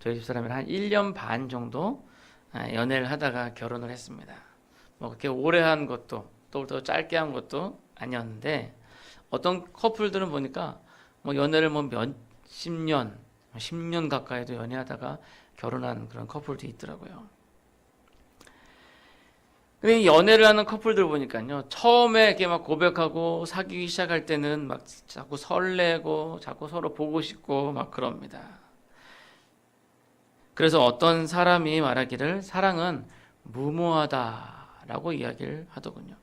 저희 집사람이랑 한 1년 반 정도 연애를 하다가 결혼을 했습니다. 뭐 그렇게 오래 한 것도 또 더 짧게 한 것도 아니었는데 어떤 커플들은 보니까 뭐 연애를 뭐 몇십 년, 10년 가까이도 연애하다가 결혼한 그런 커플도 있더라고요. 근데 연애를 하는 커플들 보니까요, 처음에 이렇게 막 고백하고 사귀기 시작할 때는 막 자꾸 설레고 자꾸 서로 보고 싶고 막 그럽니다. 그래서 어떤 사람이 말하기를 사랑은 무모하다라고 이야기를 하더군요.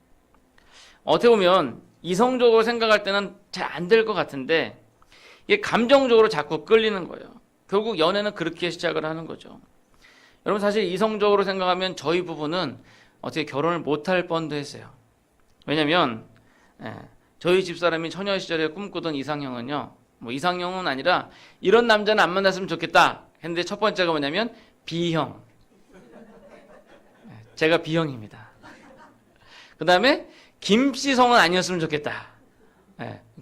어떻게 보면 이성적으로 생각할 때는 잘 안 될 것 같은데 이게 감정적으로 자꾸 끌리는 거예요. 결국 연애는 그렇게 시작을 하는 거죠. 여러분 사실 이성적으로 생각하면 저희 부부는 어떻게 결혼을 못할 뻔도 했어요. 왜냐면 저희 집사람이 처녀 시절에 꿈꾸던 이상형은요, 뭐 이상형은 아니라 이런 남자는 안 만났으면 좋겠다 했는데 첫 번째가 뭐냐면 B형. 제가 B형입니다. 그 다음에 김씨성은 아니었으면 좋겠다.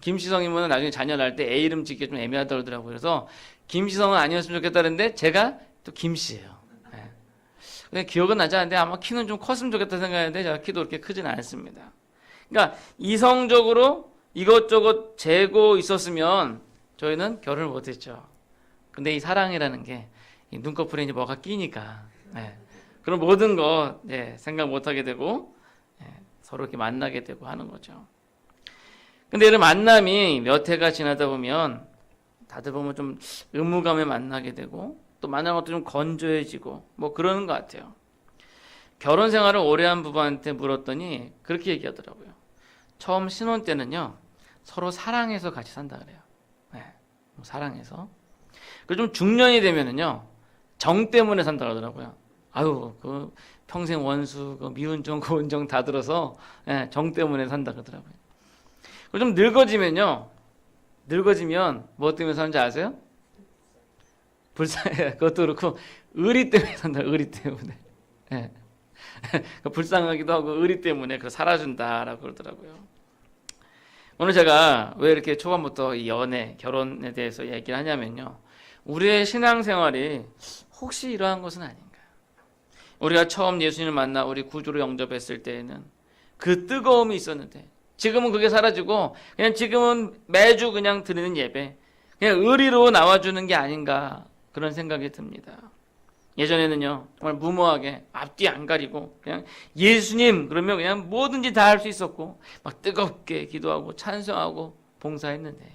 김씨성이면 나중에 자녀 낳을 때 애 이름 짓기 좀 애매하다 그러더라고요. 그래서 김씨성은 아니었으면 좋겠다 그랬는데 제가 또 김씨예요. 근데 기억은 나지 않는데 아마 키는 좀 컸으면 좋겠다 생각했는데 제가 키도 그렇게 크진 않습니다. 그러니까 이성적으로 이것저것 재고 있었으면 저희는 결혼을 못했죠. 근데 이 사랑이라는 게 이 눈꺼풀에 이제 뭐가 끼니까 그런 모든 거 생각 못하게 되고 서로 이렇게 만나게 되고 하는 거죠. 근데 이런 만남이 몇 해가 지나다 보면 다들 보면 좀 의무감에 만나게 되고 또 만나는 것도 좀 건조해지고 뭐 그러는 것 같아요. 결혼 생활을 오래 한 부부한테 물었더니 그렇게 얘기하더라고요. 처음 신혼 때는요, 서로 사랑해서 같이 산다 그래요. 사랑해서. 그리고 좀 중년이 되면은요, 정 때문에 산다 그러더라고요. 아유, 그 평생 원수, 그 미운 정, 고운 정 다 들어서 정 때문에 산다 그러더라고요. 그리고 좀 늙어지면 뭐 때문에 사는지 아세요? 그것도 그렇고 의리 때문에 산다. 의리 때문에. 불쌍하기도 하고 의리 때문에 그 살아준다라고 그러더라고요. 오늘 제가 왜 이렇게 초반부터 이 연애, 결혼에 대해서 얘기를 하냐면요, 우리의 신앙생활이 혹시 이러한 것은 아닌가. 우리가 처음 예수님을 만나 우리 구주로 영접했을 때에는 그 뜨거움이 있었는데 지금은 그게 사라지고 그냥 지금은 매주 그냥 드리는 예배, 그냥 의리로 나와주는 게 아닌가 그런 생각이 듭니다. 예전에는요, 정말 무모하게 앞뒤 안 가리고 그냥 예수님 그러면 그냥 뭐든지 다 할 수 있었고 막 뜨겁게 기도하고 찬송하고 봉사했는데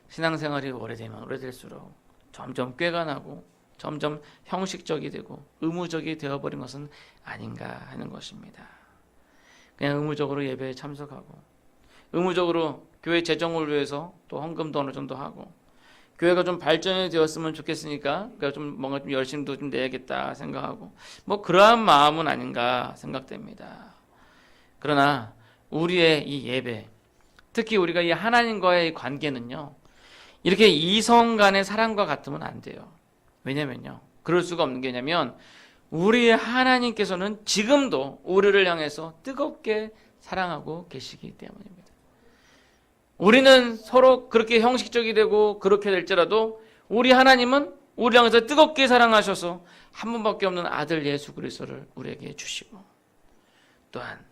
신앙생활이 오래되면 오래될수록 점점 꾀가 나고 점점 형식적이 되고 의무적이 되어버린 것은 아닌가 하는 것입니다. 그냥 의무적으로 예배에 참석하고 의무적으로 교회 재정을 위해서 또 헌금도 어느 정도 하고 교회가 좀 발전이 되었으면 좋겠으니까 그러니까 좀 뭔가 좀 열심도 좀 내야겠다 생각하고 뭐 그러한 마음은 아닌가 생각됩니다. 그러나 우리의 이 예배, 특히 우리가 이 하나님과의 관계는요, 이렇게 이성 간의 사랑과 같으면 안 돼요. 왜냐면요, 그럴 수가 없는 게 뭐냐면 우리의 하나님께서는 지금도 우리를 향해서 뜨겁게 사랑하고 계시기 때문입니다. 우리는 서로 그렇게 형식적이 되고 그렇게 될지라도 우리 하나님은 우리를 향해서 뜨겁게 사랑하셔서 한 분밖에 없는 아들 예수 그리스도를 우리에게 주시고 또한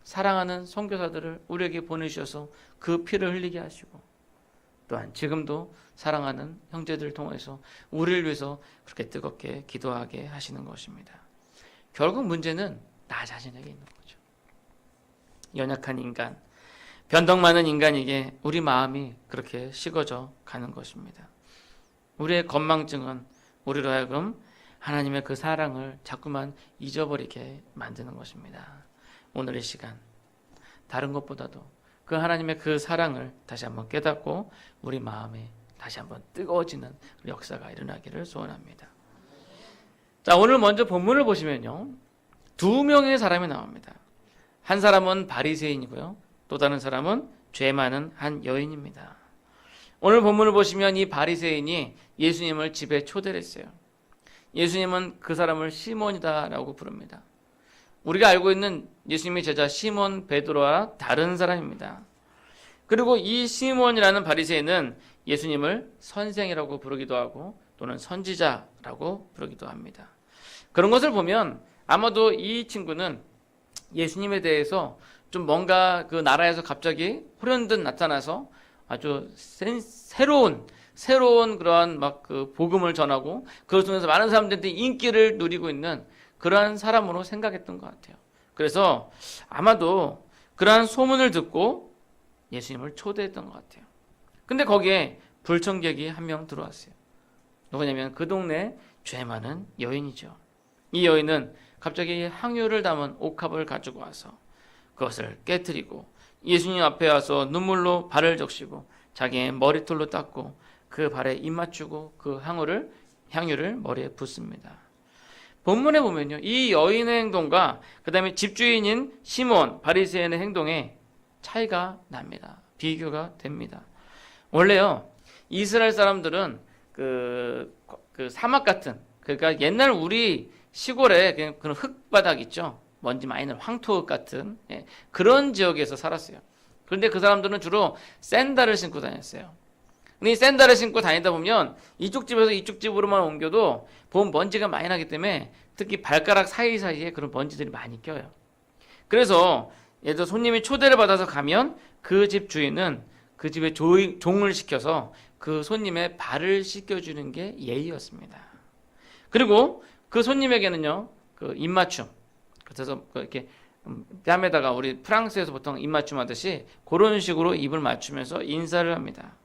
사랑하는 선교사들을 우리에게 보내주셔서 그 피를 흘리게 하시고 또한 지금도 사랑하는 형제들을 통해서 우리를 위해서 그렇게 뜨겁게 기도하게 하시는 것입니다. 결국 문제는 나 자신에게 있는 거죠. 연약한 인간, 변덕 많은 인간에게 우리 마음이 그렇게 식어져 가는 것입니다. 우리의 건망증은 우리로 하여금 하나님의 그 사랑을 자꾸만 잊어버리게 만드는 것입니다. 오늘의 시간, 다른 것보다도 그 하나님의 그 사랑을 다시 한번 깨닫고 우리 마음에 다시 한번 뜨거워지는 역사가 일어나기를 소원합니다. 자, 오늘 먼저 본문을 보시면요, 두 명의 사람이 나옵니다. 한 사람은 바리새인이고요, 또 다른 사람은 죄 많은 한 여인입니다. 오늘 본문을 보시면 이 바리새인이 예수님을 집에 초대를 했어요. 예수님은 그 사람을 시몬이다라고 부릅니다. 우리가 알고 있는 예수님의 제자 시몬 베드로와 다른 사람입니다. 그리고 이 시몬이라는 바리새인은 예수님을 선생이라고 부르기도 하고 또는 선지자라고 부르기도 합니다. 그런 것을 보면 아마도 이 친구는 예수님에 대해서 좀 뭔가 그 나라에서 갑자기 호련듯 나타나서 아주 새로운 그러한 막 그 복음을 전하고 그걸 통해서 많은 사람들한테 인기를 누리고 있는 그러한 사람으로 생각했던 것 같아요. 그래서 아마도 그러한 소문을 듣고 예수님을 초대했던 것 같아요. 근데 거기에 불청객이 한 명 들어왔어요. 누구냐면 그 동네 죄 많은 여인이죠. 이 여인은 갑자기 향유를 담은 옥합을 가지고 와서 그것을 깨뜨리고 예수님 앞에 와서 눈물로 발을 적시고 자기의 머리털로 닦고 그 발에 입 맞추고 그 향유를 머리에 붓습니다. 본문에 보면요, 이 여인의 행동과 그 다음에 집주인인 시몬 바리새인의 행동에 차이가 납니다. 비교가 됩니다. 원래요, 이스라엘 사람들은 그 사막 같은, 그러니까 옛날 우리 시골에 그냥 그런 흙바닥 있죠, 먼지 많이 나는 황토 같은 그런 지역에서 살았어요. 그런데 그 사람들은 주로 샌들을 신고 다녔어요. 근데 이 샌들을 신고 다니다 보면 이쪽 집에서 이쪽 집으로만 옮겨도 보면 먼지가 많이 나기 때문에 특히 발가락 사이사이에 그런 먼지들이 많이 껴요. 그래서 예를 들어 손님이 초대를 받아서 가면 그 집 주인은 그 집에 종을 시켜서 그 손님의 발을 씻겨주는 게 예의였습니다. 그리고 그 손님에게는요, 그 입맞춤, 그래서 이렇게 뺨에다가 우리 프랑스에서 보통 입맞춤 하듯이 그런 식으로 입을 맞추면서 인사를 합니다.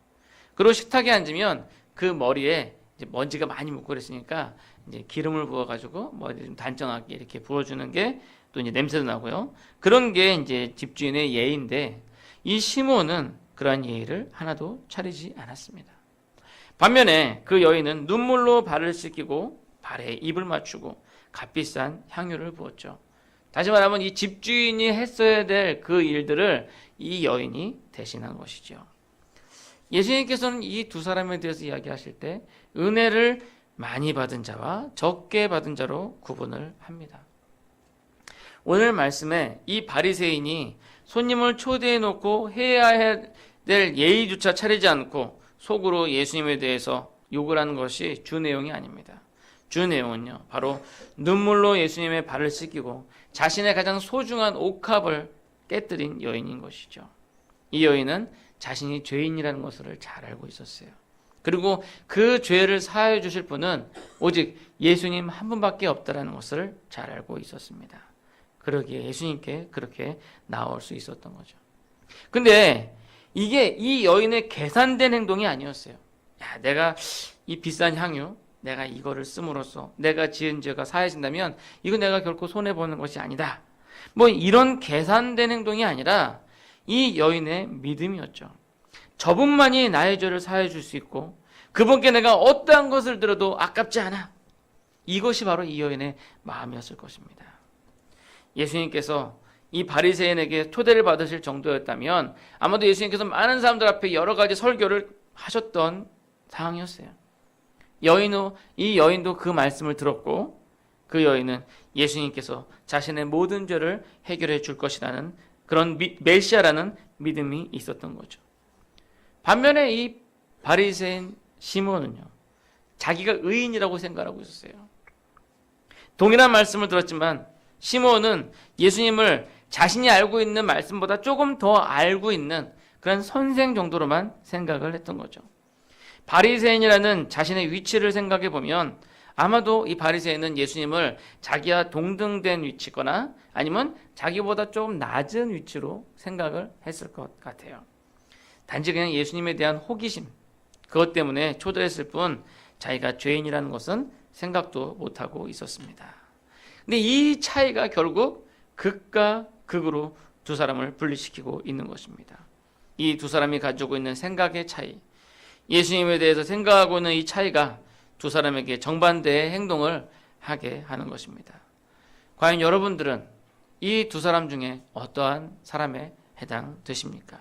그리고 식탁에 앉으면 그 머리에 이제 먼지가 많이 묻고 그랬으니까 이제 기름을 부어가지고 머리를 좀 단정하게 이렇게 부어주는 게 또 이제 냄새도 나고요. 그런 게 이제 집주인의 예의인데 이 시몬은 그러한 예의를 하나도 차리지 않았습니다. 반면에 그 여인은 눈물로 발을 씻기고 발에 입을 맞추고 값비싼 향유를 부었죠. 다시 말하면 이 집주인이 했어야 될 그 일들을 이 여인이 대신한 것이죠. 예수님께서는 이 두 사람에 대해서 이야기하실 때 은혜를 많이 받은 자와 적게 받은 자로 구분을 합니다. 오늘 말씀에 이 바리새인이 손님을 초대해 놓고 해야 될 예의조차 차리지 않고 속으로 예수님에 대해서 욕을 하는 것이 주 내용이 아닙니다. 주 내용은요, 바로 눈물로 예수님의 발을 씻기고 자신의 가장 소중한 옥합을 깨뜨린 여인인 것이죠. 이 여인은 자신이 죄인이라는 것을 잘 알고 있었어요. 그리고 그 죄를 사하여 주실 분은 오직 예수님 한 분밖에 없다는 것을 잘 알고 있었습니다. 그러기에 예수님께 그렇게 나올 수 있었던 거죠. 근데 이게 이 여인의 계산된 행동이 아니었어요. 야, 내가 이 비싼 향유, 내가 이거를 씀으로써 내가 지은 죄가 사해진다면 이거 내가 결코 손해보는 것이 아니다. 뭐 이런 계산된 행동이 아니라 이 여인의 믿음이었죠. 저분만이 나의 죄를 사해 줄 수 있고 그분께 내가 어떠한 것을 들어도 아깝지 않아. 이것이 바로 이 여인의 마음이었을 것입니다. 예수님께서 이 바리새인에게 초대를 받으실 정도였다면 아마도 예수님께서 많은 사람들 앞에 여러 가지 설교를 하셨던 상황이었어요. 이 여인도 그 말씀을 들었고 그 여인은 예수님께서 자신의 모든 죄를 해결해 줄 것이라는 그런 메시아라는 믿음이 있었던 거죠. 반면에 이 바리새인 시몬은요, 자기가 의인이라고 생각하고 있었어요. 동일한 말씀을 들었지만 시몬은 예수님을 자신이 알고 있는 말씀보다 조금 더 알고 있는 그런 선생 정도로만 생각을 했던 거죠. 바리새인이라는 자신의 위치를 생각해 보면 아마도 이 바리새인은 예수님을 자기와 동등된 위치거나 아니면 자기보다 조금 낮은 위치로 생각을 했을 것 같아요. 단지 그냥 예수님에 대한 호기심, 그것 때문에 초대했을 뿐 자기가 죄인이라는 것은 생각도 못하고 있었습니다. 근데 이 차이가 결국 극과 극으로 두 사람을 분리시키고 있는 것입니다. 이 두 사람이 가지고 있는 생각의 차이, 예수님에 대해서 생각하고 있는 이 차이가 두 사람에게 정반대의 행동을 하게 하는 것입니다. 과연 여러분들은 이 두 사람 중에 어떠한 사람에 해당되십니까?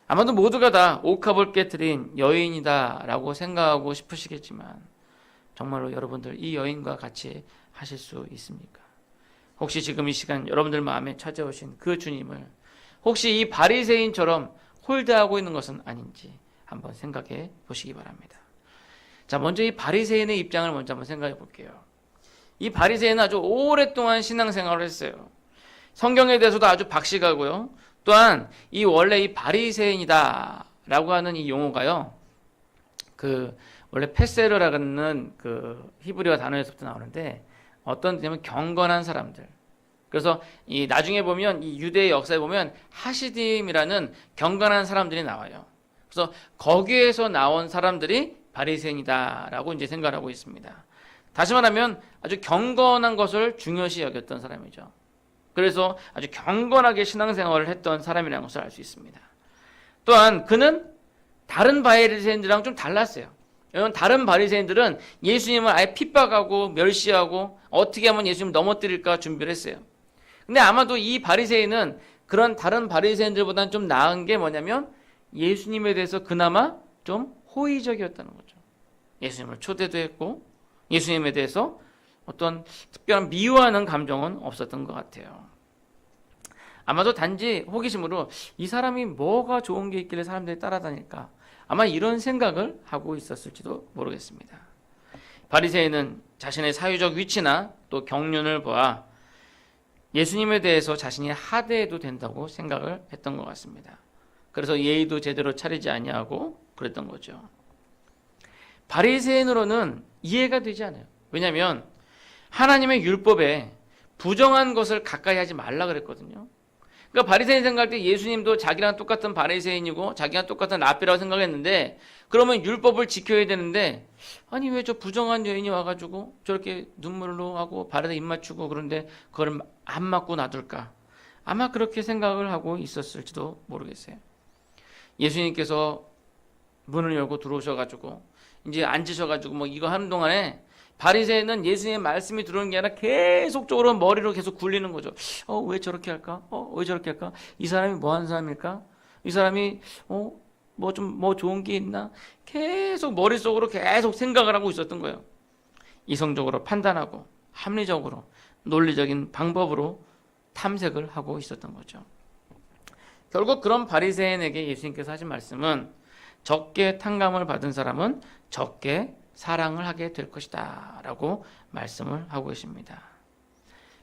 아마도 모두가 다 옥합을 깨뜨린 여인이다라고 생각하고 싶으시겠지만 정말로 여러분들 이 여인과 같이 하실 수 있습니까? 혹시 지금 이 시간 여러분들 마음에 찾아오신 그 주님을 혹시 이 바리새인처럼 홀대하고 있는 것은 아닌지 한번 생각해 보시기 바랍니다. 자, 먼저 이 바리새인의 입장을 먼저 한번 생각해 볼게요. 이 바리새인은 아주 오랫동안 신앙생활을 했어요. 성경에 대해서도 아주 박식하고요. 또한 이 원래 이 바리새인이다라고 하는 이 용어가요. 원래 페세르라는 히브리어 단어에서부터 나오는데 어떤 뜻이냐면 경건한 사람들. 그래서 이 나중에 보면 이 유대의 역사에 보면 하시딤이라는 경건한 사람들이 나와요. 그래서 거기에서 나온 사람들이 바리새인이다라고 이제 생각하고 있습니다. 다시 말하면 아주 경건한 것을 중요시 여겼던 사람이죠. 그래서 아주 경건하게 신앙생활을 했던 사람이라는 것을 알 수 있습니다. 또한 그는 다른 바리새인들이랑 좀 달랐어요. 여러분, 다른 바리새인들은 예수님을 아예 핍박하고 멸시하고 어떻게 하면 예수님 넘어뜨릴까 준비를 했어요. 근데 아마도 이 바리새인은 그런 다른 바리새인들보다는 좀 나은 게 뭐냐면 예수님에 대해서 그나마 좀 호의적이었다는 거죠. 예수님을 초대도 했고 예수님에 대해서 어떤 특별한 미워하는 감정은 없었던 것 같아요. 아마도 단지 호기심으로 이 사람이 뭐가 좋은 게 있길래 사람들이 따라다닐까, 아마 이런 생각을 하고 있었을지도 모르겠습니다. 바리새인은 자신의 사회적 위치나 또 경륜을 보아 예수님에 대해서 자신이 하대해도 된다고 생각을 했던 것 같습니다. 그래서 예의도 제대로 차리지 아니하고 그랬던 거죠. 바리새인으로는 이해가 되지 않아요. 왜냐하면 하나님의 율법에 부정한 것을 가까이 하지 말라 그랬거든요. 그러니까 바리새인 생각할 때 예수님도 자기랑 똑같은 바리새인이고 자기랑 똑같은 랍비라고 생각했는데, 그러면 율법을 지켜야 되는데 아니 왜 저 부정한 여인이 와가지고 저렇게 눈물로 하고 발에다 입 맞추고 그런데 그걸 안 맞고 놔둘까, 아마 그렇게 생각을 하고 있었을지도 모르겠어요. 예수님께서 문을 열고 들어오셔가지고 이제 앉으셔가지고 뭐 이거 하는 동안에 바리새인은 예수님의 말씀이 들어오는 게 아니라 계속적으로 머리로 계속 굴리는 거죠. 왜 저렇게 할까? 왜 저렇게 할까? 이 사람이 뭐 하는 사람일까? 이 사람이 뭐 좋은 게 있나? 계속 머릿속으로 계속 생각을 하고 있었던 거예요. 이성적으로 판단하고 합리적으로 논리적인 방법으로 탐색을 하고 있었던 거죠. 결국 그런 바리새인에게 예수님께서 하신 말씀은 적게 탕감을 받은 사람은 적게 사랑을 하게 될 것이다 라고 말씀을 하고 계십니다.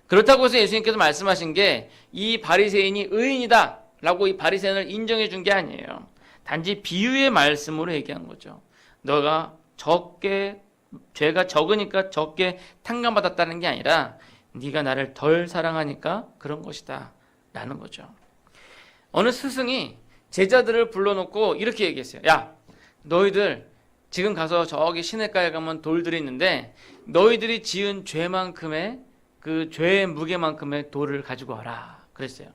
그렇다고 해서 예수님께서 말씀하신 게 이 바리새인이 의인이다 라고 이 바리새인을 인정해 준 게 아니에요. 단지 비유의 말씀으로 얘기한 거죠. 너가 죄가 적으니까 적게 탕감받았다는 게 아니라 네가 나를 덜 사랑하니까 그런 것이다 라는 거죠. 어느 스승이 제자들을 불러놓고 이렇게 얘기했어요. 야, 너희들 지금 가서 저기 시냇가에 가면 돌들이 있는데 너희들이 지은 죄만큼의 그 죄의 무게만큼의 돌을 가지고 와라 그랬어요.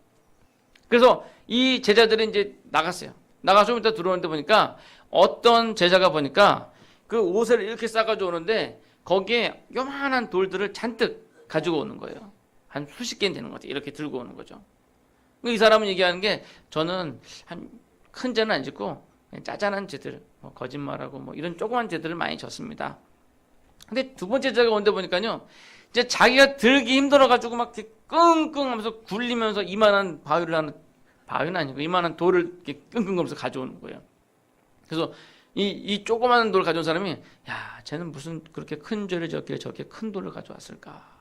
그래서 이 제자들이 이제 나갔어요. 나가서 좀 이따 들어오는데 보니까 어떤 제자가 보니까 그 옷을 이렇게 싸가지고 오는데 거기에 요만한 돌들을 잔뜩 가지고 오는 거예요. 한 수십 개는 되는 것 같아요. 이렇게 들고 오는 거죠. 이 사람은 얘기하는 게 저는 한 큰 죄는 안 짓고 짜잔한 죄들, 거짓말하고 이런 조그만 죄들을 많이 졌습니다. 근데 두 번째 제자가 온데 보니까요, 이제 자기가 들기 힘들어가지고 막 이렇게 끙끙하면서 굴리면서 이만한 바위는 아니고 이만한 돌을 이렇게 끙끙거리면서 가져오는 거예요. 그래서 이 조그마한 돌을 가져온 사람이 야, 쟤는 무슨 그렇게 큰 죄를 졌길래 저렇게 큰 돌을 가져왔을까?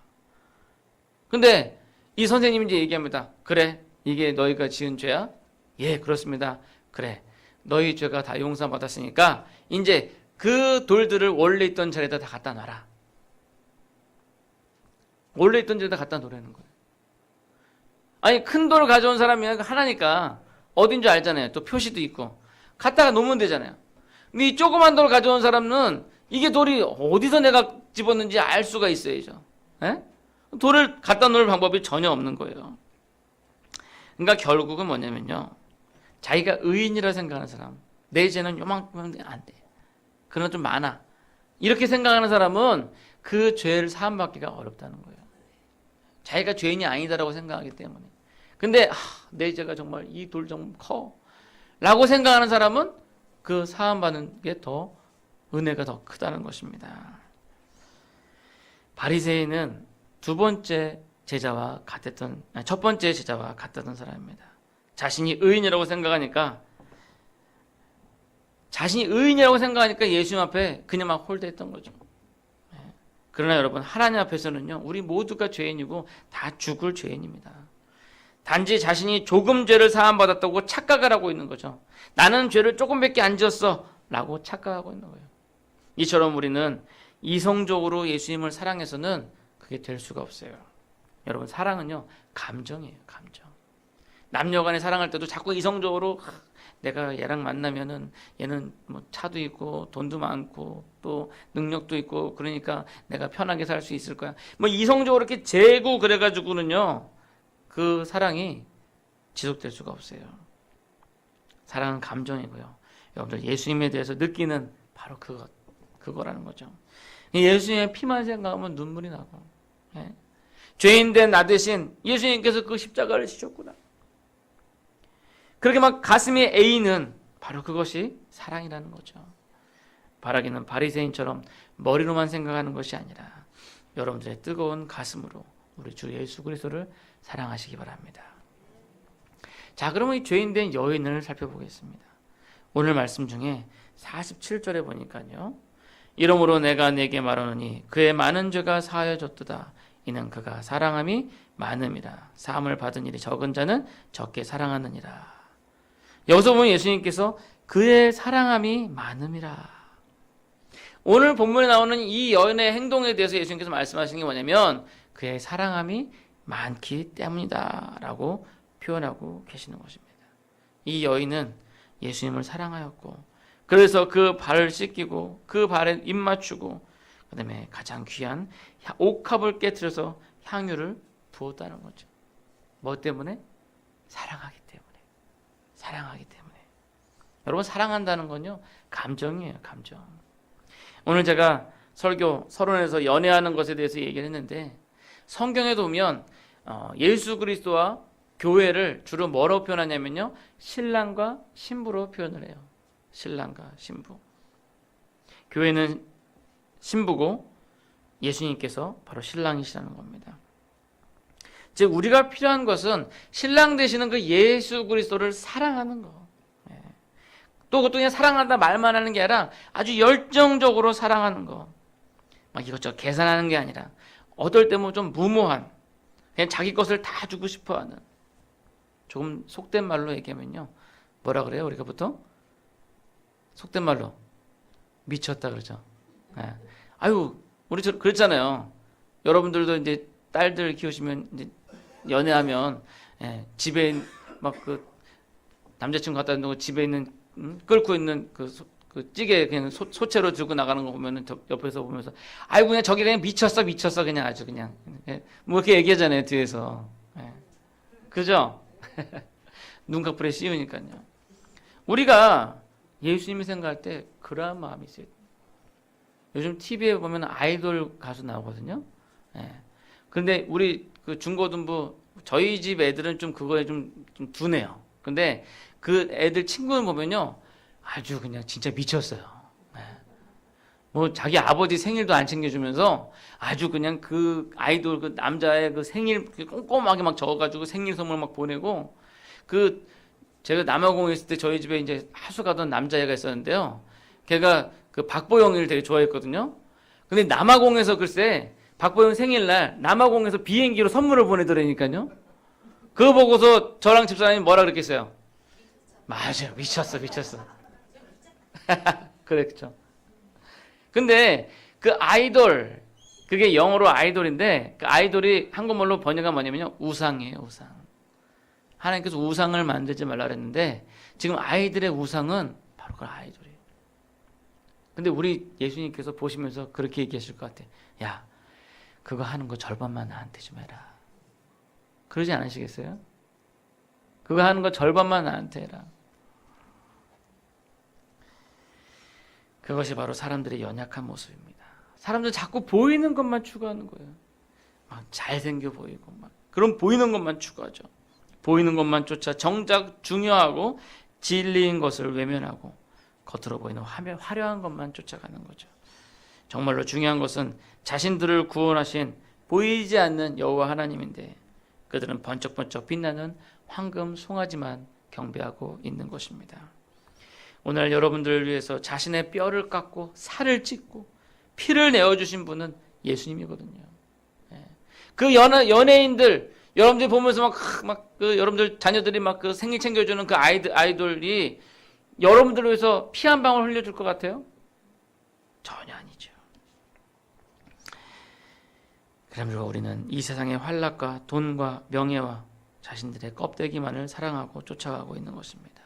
근데 이 선생님이 이제 얘기합니다. 그래, 이게 너희가 지은 죄야? 예, 그렇습니다. 그래, 너희 죄가 다 용서받았으니까 이제 그 돌들을 원래 있던 자리에다 다 갖다 놔라. 원래 있던 자리에다 갖다 놓으라는 거예요. 아니, 큰 돌을 가져온 사람이 하나니까 어딘 줄 알잖아요. 또 표시도 있고 갖다가 놓으면 되잖아요. 근데 이 조그만 돌을 가져온 사람은 이게 돌이 어디서 내가 집었는지 알 수가 있어야죠. 에? 돌을 갖다 놓을 방법이 전혀 없는 거예요. 그러니까 결국은 뭐냐면요, 자기가 의인이라 생각하는 사람, 내 죄는 요만큼은 안 돼, 그러나 좀 많아, 이렇게 생각하는 사람은 그 죄를 사함받기가 어렵다는 거예요. 자기가 죄인이 아니다라고 생각하기 때문에. 근데 내 죄가 정말 이 돌 좀 커 라고 생각하는 사람은 그 사함받는 게 더 은혜가 더 크다는 것입니다. 바리새인은 첫 번째 제자와 같았던 사람입니다. 자신이 의인이라고 생각하니까 자신이 의인이라고 생각하니까 예수님 앞에 그냥 막 홀대했던 거죠. 그러나 여러분, 하나님 앞에서는요, 우리 모두가 죄인이고 다 죽을 죄인입니다. 단지 자신이 조금 죄를 사함받았다고 착각을 하고 있는 거죠. 나는 죄를 조금밖에 안 지었어 라고 착각하고 있는 거예요. 이처럼 우리는 이성적으로 예수님을 사랑해서는 그게 될 수가 없어요. 여러분, 사랑은요, 감정이에요. 감정. 남녀 간에 사랑할 때도 자꾸 이성적으로 내가 얘랑 만나면은 얘는 뭐 차도 있고 돈도 많고 또 능력도 있고 그러니까 내가 편하게 살 수 있을 거야. 뭐 이성적으로 이렇게 재고 그래가지고는요, 그 사랑이 지속될 수가 없어요. 사랑은 감정이고요. 여러분들 예수님에 대해서 느끼는 바로 그거라는 거죠. 예수님의 피만 생각하면 눈물이 나고, 예? 죄인 된 나 대신 예수님께서 그 십자가를 지셨구나. 그렇게 막 가슴이 애이는 바로 그것이 사랑이라는 거죠. 바라기는 바리새인처럼 머리로만 생각하는 것이 아니라 여러분들의 뜨거운 가슴으로 우리 주 예수 그리스도를 사랑하시기 바랍니다. 자, 그러면 이 죄인된 여인을 살펴보겠습니다. 오늘 말씀 중에 47절에 보니까요, 이러므로 내가 네게 말하노니 그의 많은 죄가 사하여졌도다. 이는 그가 사랑함이 많음이라. 사함을 받은 일이 적은 자는 적게 사랑하느니라. 여기서 보면 예수님께서 그의 사랑함이 많음이라. 오늘 본문에 나오는 이 여인의 행동에 대해서 예수님께서 말씀하시는 게 뭐냐면 그의 사랑함이 많기 때문이다 라고 표현하고 계시는 것입니다. 이 여인은 예수님을 사랑하였고, 그래서 그 발을 씻기고 그 발에 입 맞추고 그 다음에 가장 귀한 옥합을 깨트려서 향유를 부었다는 거죠. 뭐 때문에? 사랑하기 때문에. 사랑하기 때문에. 여러분, 사랑한다는 건요, 감정이에요. 감정. 오늘 제가 설교 서론에서 연애하는 것에 대해서 얘기를 했는데, 성경에도 보면 예수 그리스도와 교회를 주로 뭐라고 표현하냐면요, 신랑과 신부로 표현을 해요. 신랑과 신부. 교회는 신부고 예수님께서 바로 신랑이시라는 겁니다. 즉 우리가 필요한 것은 신랑 되시는 그 예수 그리스도를 사랑하는 거. 또 그것도 그냥 사랑한다 말만 하는 게 아니라 아주 열정적으로 사랑하는 거. 막 이것저것 계산하는 게 아니라 어떨 때 뭐 좀 무모한, 그냥 자기 것을 다 주고 싶어하는, 조금 속된 말로 얘기하면요, 뭐라 그래요? 우리가 보통 속된 말로 미쳤다 그러죠. 아유, 우리 그랬잖아요. 여러분들도 이제 딸들 키우시면 이제 연애하면 집에 막 그 남자친구 갖다 놓고 집에 있는 끓고 있는 그 찌개 그냥 소채로 들고 나가는 거 보면은 옆에서 보면서 아이고 그냥 저게 그냥 미쳤어 그냥 아주 그냥 뭐 이렇게 얘기하잖아요 뒤에서. 그죠? 눈꺼풀에 씌우니까요. 우리가 예수님을 생각할 때 그러한 마음이 있어요. 요즘 TV에 보면 아이돌 가수 나오거든요. 근데 우리 그 중고등부 저희 집 애들은 좀 그거에 좀 둔해요. 근데 그 애들 친구는 보면요, 아주 그냥 진짜 미쳤어요. 뭐 자기 아버지 생일도 안 챙겨주면서 아주 그냥 그 아이돌 그 남자의 그 생일 꼼꼼하게 막 적어가지고 생일 선물 막 보내고, 그 제가 남아공에 있을 때 저희 집에 이제 하수 가던 남자애가 있었는데요. 걔가 그 박보영을 되게 좋아했거든요. 근데 남아공에서 글쎄 박보영 생일날 남아공에서 비행기로 선물을 보내더라니까요. 그거 보고서 저랑 집사람이 뭐라 그랬겠어요? 맞아요. 미쳤어. 그랬죠. 근데 그 아이돌, 그게 영어로 아이돌인데 그 아이돌이 한국말로 번역한 뭐냐면요, 우상이에요. 우상. 하나님께서 우상을 만들지 말라 그랬는데 지금 아이들의 우상은 바로 그 아이돌이에요. 근데 우리 예수님께서 보시면서 그렇게 얘기하실 것 같아. 야, 그거 하는 거 절반만 나한테 좀 해라. 그러지 않으시겠어요? 그거 하는 거 절반만 나한테 해라. 그것이 바로 사람들의 연약한 모습입니다. 사람들 자꾸 보이는 것만 추구하는 거예요. 막 잘생겨 보이고 막 그럼 보이는 것만 추구하죠. 보이는 것만 쫓아 정작 중요하고 진리인 것을 외면하고 겉으로 보이는 화려한 것만 쫓아가는 거죠. 정말로 중요한 것은 자신들을 구원하신 보이지 않는 여호와 하나님인데 그들은 번쩍번쩍 빛나는 황금 송아지만 경배하고 있는 것입니다. 오늘 여러분들을 위해서 자신의 뼈를 깎고 살을 찢고 피를 내어주신 분은 예수님이거든요. 그 연예인들, 여러분들이 보면서 여러분들 자녀들이 그 생일 챙겨주는 그 아이돌이 여러분들을 위해서 피 한 방울 흘려줄 것 같아요? 전혀 아니죠. 그러므로 우리는 이 세상의 환락과 돈과 명예와 자신들의 껍데기만을 사랑하고 쫓아가고 있는 것입니다.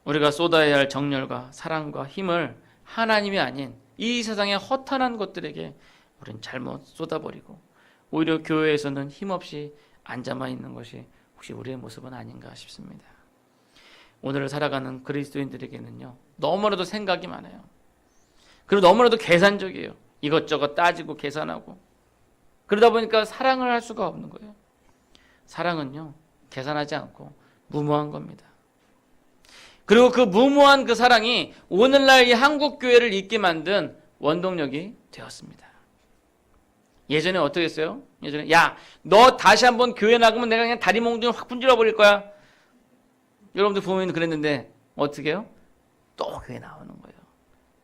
우리가 쏟아야 할 정열과 사랑과 힘을 하나님이 아닌 이 세상의 허탄한 것들에게 우리는 잘못 쏟아버리고 오히려 교회에서는 힘없이 앉아만 있는 것이 혹시 우리의 모습은 아닌가 싶습니다. 오늘을 살아가는 그리스도인들에게는요, 너무나도 생각이 많아요. 그리고 너무나도 계산적이에요. 이것저것 따지고 계산하고. 그러다 보니까 사랑을 할 수가 없는 거예요. 사랑은요, 계산하지 않고 무모한 겁니다. 그리고 그 무모한 그 사랑이 오늘날 이 한국 교회를 있게 만든 원동력이 되었습니다. 예전에 어떻게 했어요? 예전에 야, 너 다시 한번 교회 나가면 내가 그냥 다리 몽둥이 확 분질러 버릴 거야. 여러분들 보면 그랬는데 어떻게 해요? 또 교회 나오는 거예요.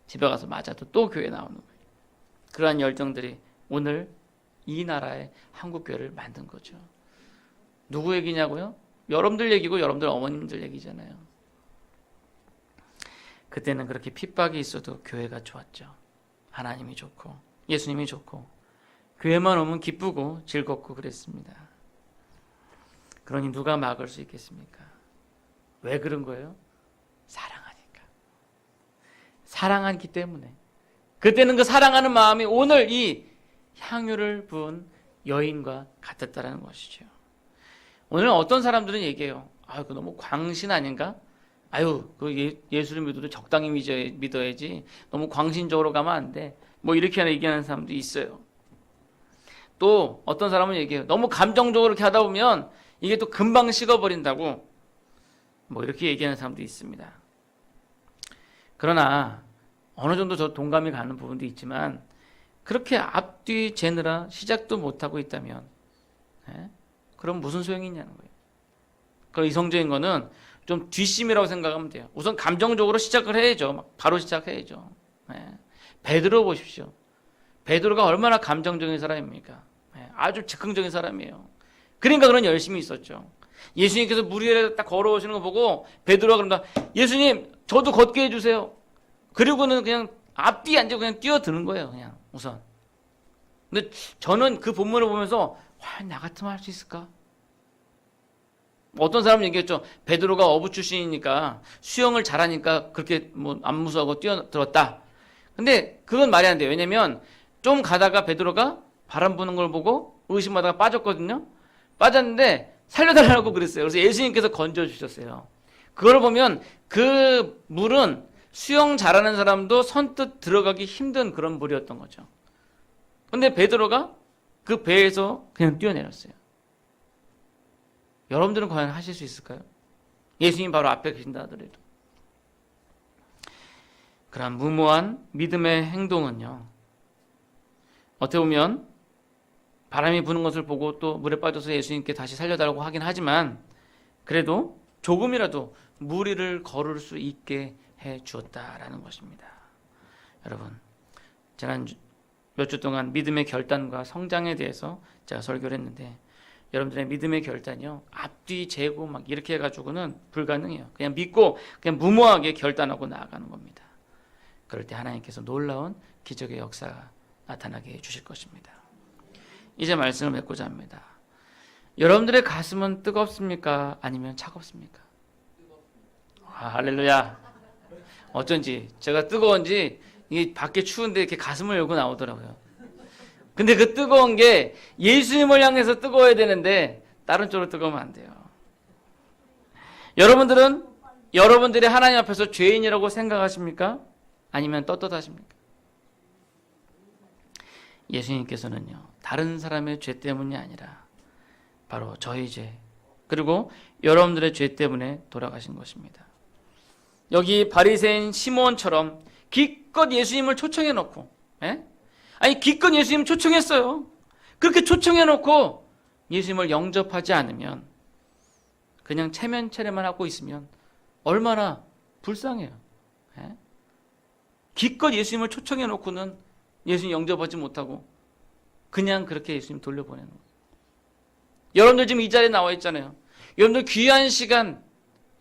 집에 가서 맞아도 또 교회 나오는 거예요. 그러한 열정들이 오늘 이 나라의 한국 교회를 만든 거죠. 누구 얘기냐고요? 여러분들 얘기고 여러분들 어머님들 얘기잖아요. 그때는 그렇게 핍박이 있어도 교회가 좋았죠. 하나님이 좋고 예수님이 좋고 교회만 오면 기쁘고 즐겁고 그랬습니다. 그러니 누가 막을 수 있겠습니까? 왜 그런 거예요? 사랑하니까. 사랑하기 때문에. 그때는 그 사랑하는 마음이 오늘 이 향유를 부은 여인과 같았다는 것이죠. 오늘 어떤 사람들은 얘기해요. 아, 그 너무 광신 아닌가? 아유, 그 예수를 믿어도 적당히 믿어야지. 너무 광신적으로 가면 안 돼. 뭐 이렇게 얘기하는 사람도 있어요. 또 어떤 사람은 얘기해요. 너무 감정적으로 이렇게 하다 보면 이게 또 금방 식어버린다고. 뭐 이렇게 얘기하는 사람도 있습니다. 그러나 어느 정도 저 동감이 가는 부분도 있지만 그렇게 앞뒤 재느라 시작도 못하고 있다면 그럼 무슨 소용이 있냐는 거예요. 그 이성적인 거는 좀 뒷심이라고 생각하면 돼요. 우선 감정적으로 시작을 해야죠. 바로 시작해야죠. 베드로 보십시오. 베드로가 얼마나 감정적인 사람입니까? 아주 즉흥적인 사람이에요. 그러니까 그런 열심히 있었죠. 예수님께서 물 위에 딱 걸어오시는 거 보고 베드로가 그런다. 예수님, 저도 걷게 해주세요. 그리고는 그냥 앞뒤 앉고 그냥 뛰어드는 거예요. 그냥 우선. 근데 저는 그 본문을 보면서 와, 나 같으면 할 수 있을까? 어떤 사람은 얘기했죠. 베드로가 어부 출신이니까 수영을 잘하니까 그렇게 뭐 안 무서워하고 뛰어들었다. 근데 그건 말이 안 돼요. 왜냐면 좀 가다가 베드로가 바람 부는 걸 보고 의심하다가 빠졌거든요. 빠졌는데 살려달라고 그랬어요. 그래서 예수님께서 건져주셨어요. 그걸 보면 그 물은 수영 잘하는 사람도 선뜻 들어가기 힘든 그런 물이었던 거죠. 근데 베드로가 그 배에서 그냥 뛰어내렸어요. 여러분들은 과연 하실 수 있을까요? 예수님 바로 앞에 계신다 하더라도. 그런 무모한 믿음의 행동은요, 어떻게 보면 바람이 부는 것을 보고 또 물에 빠져서 예수님께 다시 살려달라고 하긴 하지만 그래도 조금이라도 무리를 걸을 수 있게 해 주었다라는 것입니다. 여러분, 지난 몇 주 동안 믿음의 결단과 성장에 대해서 제가 설교를 했는데 여러분들의 믿음의 결단이요, 앞뒤 재고 막 이렇게 해가지고는 불가능해요. 그냥 믿고 그냥 무모하게 결단하고 나아가는 겁니다. 그럴 때 하나님께서 놀라운 기적의 역사가 나타나게 해주실 것입니다. 이제 말씀을 맺고자 합니다. 여러분들의 가슴은 뜨겁습니까? 아니면 차갑습니까? 할렐루야. 어쩐지 제가 뜨거운지 이게 밖에 추운데 이렇게 가슴을 열고 나오더라고요. 근데 그 뜨거운 게 예수님을 향해서 뜨거워야 되는데 다른 쪽으로 뜨거우면 안 돼요. 여러분들은 여러분들이 하나님 앞에서 죄인이라고 생각하십니까? 아니면 떳떳하십니까? 예수님께서는요, 다른 사람의 죄 때문이 아니라 바로 저희 죄 그리고 여러분들의 죄 때문에 돌아가신 것입니다. 여기 바리새인 시몬처럼 기껏 예수님을 초청해 놓고, 아니 기껏 예수님 초청했어요. 그렇게 초청해 놓고 예수님을 영접하지 않으면, 그냥 체면체례만 하고 있으면 얼마나 불쌍해요. 예? 기껏 예수님을 초청해 놓고는 예수님 영접하지 못하고 그냥 그렇게 예수님 돌려보내는 거예요. 여러분들 지금 이 자리에 나와 있잖아요. 여러분들 귀한 시간,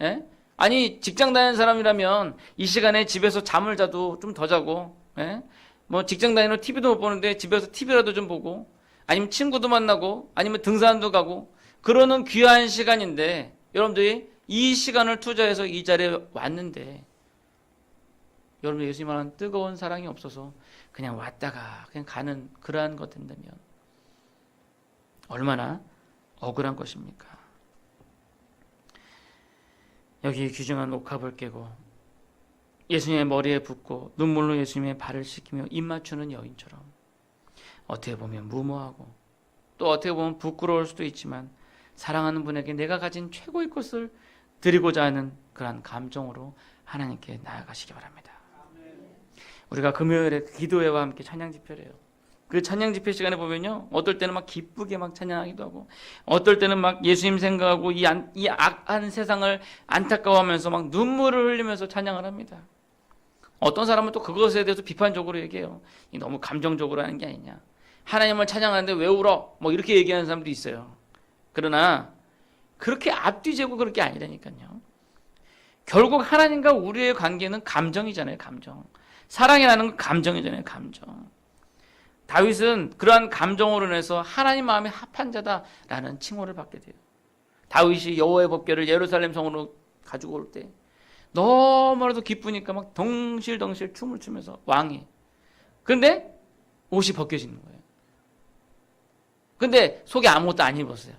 예? 아니 직장 다니는 사람이라면 이 시간에 집에서 잠을 자도 좀 더 자고, 예? 뭐 직장 다니는 TV도 못 보는데 집에서 TV라도 좀 보고, 아니면 친구도 만나고, 아니면 등산도 가고 그러는 귀한 시간인데 여러분들이 이 시간을 투자해서 이 자리에 왔는데 여러분들 예수님과는 뜨거운 사랑이 없어서 그냥 왔다가 그냥 가는 그러한 것 된다면 얼마나 억울한 것입니까? 여기 귀중한 옥합을 깨고 예수님의 머리에 붓고 눈물로 예수님의 발을 씻기며 입 맞추는 여인처럼 어떻게 보면 무모하고 또 어떻게 보면 부끄러울 수도 있지만 사랑하는 분에게 내가 가진 최고의 것을 드리고자 하는 그러한 감정으로 하나님께 나아가시기 바랍니다. 우리가 금요일에 기도회와 함께 찬양 집회를 해요. 그 찬양 집회 시간에 보면요, 어떨 때는 막 기쁘게 막 찬양하기도 하고, 어떨 때는 막 예수님 생각하고 이 악한 세상을 안타까워하면서 막 눈물을 흘리면서 찬양을 합니다. 어떤 사람은 또 그것에 대해서 비판적으로 얘기해요. 이 너무 감정적으로 하는 게 아니냐. 하나님을 찬양하는데 왜 울어? 뭐 이렇게 얘기하는 사람도 있어요. 그러나 그렇게 앞뒤 재고 그럴 게 아니라니까요. 결국 하나님과 우리의 관계는 감정이잖아요. 감정. 사랑이라는 건 감정이잖아요. 감정. 다윗은 그러한 감정으로 인해서 하나님 마음에 합한 자다라는 칭호를 받게 돼요. 다윗이 여호와의 법궤를 예루살렘 성으로 가지고 올 때 너무나도 기쁘니까 막 덩실덩실 춤을 추면서 왕이. 그런데 옷이 벗겨지는 거예요. 근데 속에 아무것도 안 입었어요.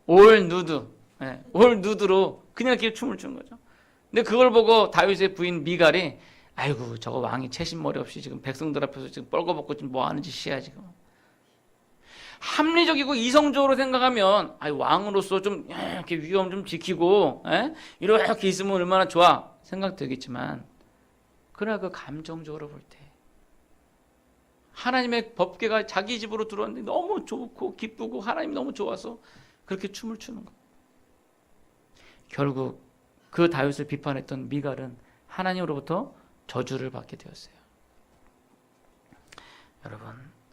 올 누드. 네, 올 누드로 그냥 이렇게 춤을 추는 거죠. 근데 그걸 보고 다윗의 부인 미갈이 아이고 저거 왕이 채신머리 없이 지금 백성들 앞에서 지금 뻘거벗고 지금 뭐 하는 짓이야 지금. 합리적이고 이성적으로 생각하면 왕으로서 좀 이렇게 위험 좀 지키고 이렇게 있으면 얼마나 좋아 생각되겠지만, 그러나 그 감정적으로 볼 때 하나님의 법궤가 자기 집으로 들어왔는데 너무 좋고 기쁘고 하나님이 너무 좋아서 그렇게 춤을 추는 거. 결국 그 다윗을 비판했던 미갈은 하나님으로부터 저주를 받게 되었어요.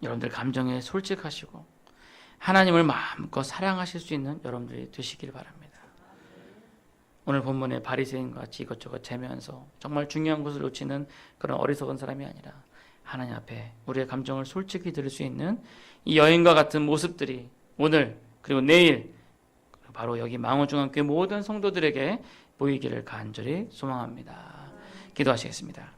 여러분들 감정에 솔직하시고 하나님을 마음껏 사랑하실 수 있는 여러분들이 되시길 바랍니다. 오늘 본문의 바리새인과 같이 이것저것 재면서 정말 중요한 것을 놓치는 그런 어리석은 사람이 아니라 하나님 앞에 우리의 감정을 솔직히 드릴 수 있는 이 여인과 같은 모습들이 오늘 그리고 내일 바로 여기 망원중앙교회 모든 성도들에게 보이기를 간절히 소망합니다. 기도하시겠습니다.